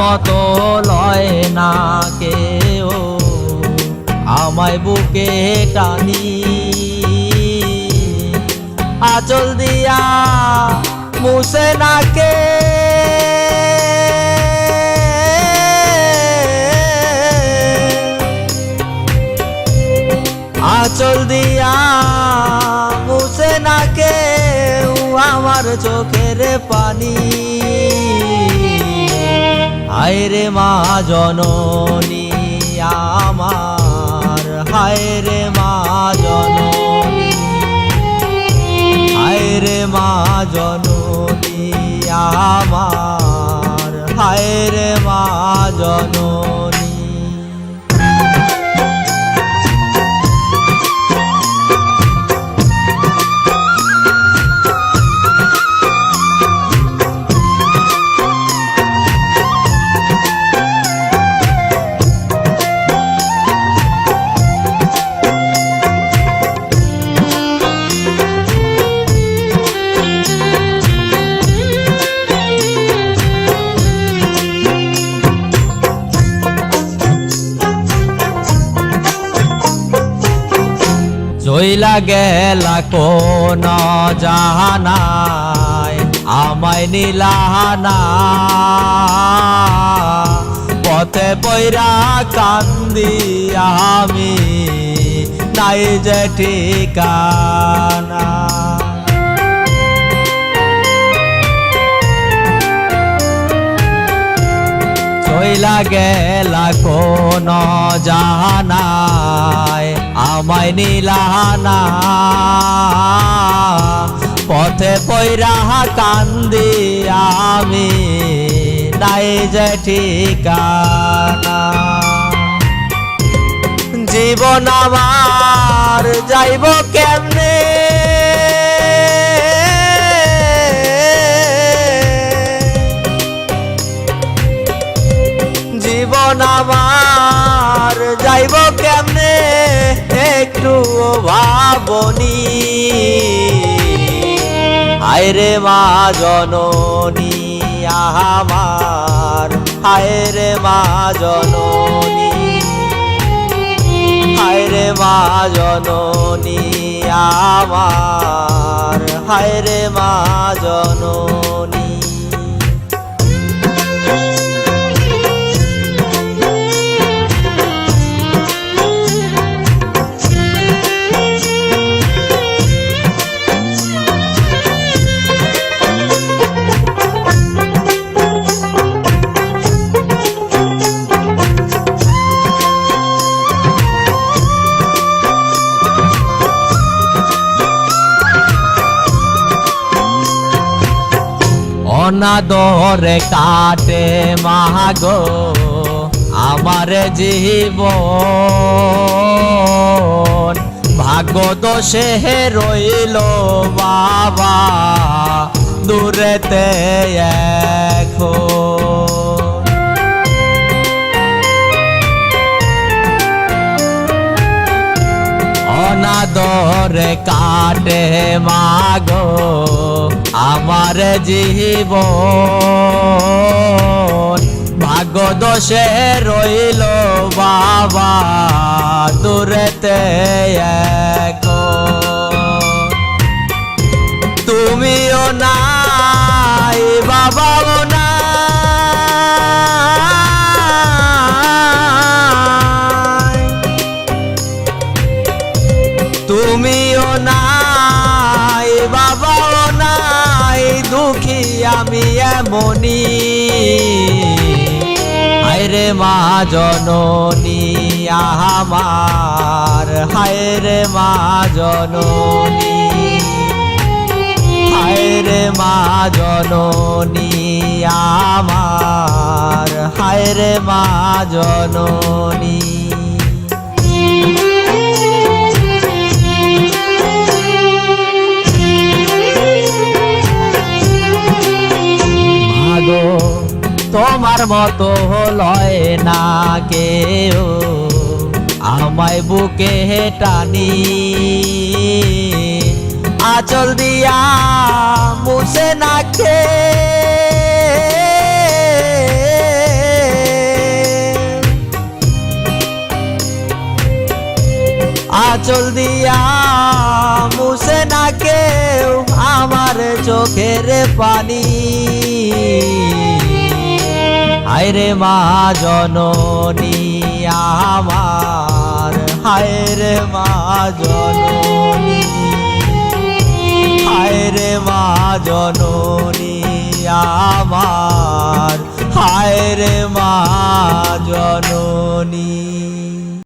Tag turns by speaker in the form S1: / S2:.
S1: মতো লয় না কেউ আমায় বুকে টানি আঁচল দিয়া মুছে না কে আঁচল দিয়া মুছে না কেউ আমার চোখের পানি হায় রে মা জননী আমার হায় রে মা জননী হায় রে মা জননী আমার হায় রে মা জননী চইলা গেলা কোন জাহানায় আমায় নিলাহানা পথে পয়রা কান্দি আমি নাই যে ঠিকানা চইলা গেলা কোন জাহানায় আমায় নিলাহানা পথে পয়রা কান্দি আমি নাই যে ঠিকানা জীবন আমার যাইব কেমনে জীবন আমার যাইব কেমনে একটু ভাবনি হায় রে মা জননী আমার হায় রে মা জননী হায় রে মা জননী আমার হায় রে মা জননী অনাদরে কাটে মাগো আমার জীবন ভাগ্য দোষে রইল বাবা দূরেতে এখন অনাদরে কাটে মাগো আমার জীবন ভাগ্য দোষে রইল বাবা দূরেতে এখন তুমিও নাই বাবাও নাই তুমিও নাই বাবাও নাই দুঃখী আমি এমনি হায় রে মা জননী আমার হায় রে মা জননী হায় রে মা জননী আমার হায় রে মা জননী মাগো তোমার মতো লয় না কেউ আমায় বুকে টানি আঁচল দিয়া মুছে না কে আঁচল দিয়া মুছে না কেউ আমার চোখের পানি। হায়রে মা জননী আমার, হায়রে মা জননী, হায়রে মা জননী আমার, হায়রে মা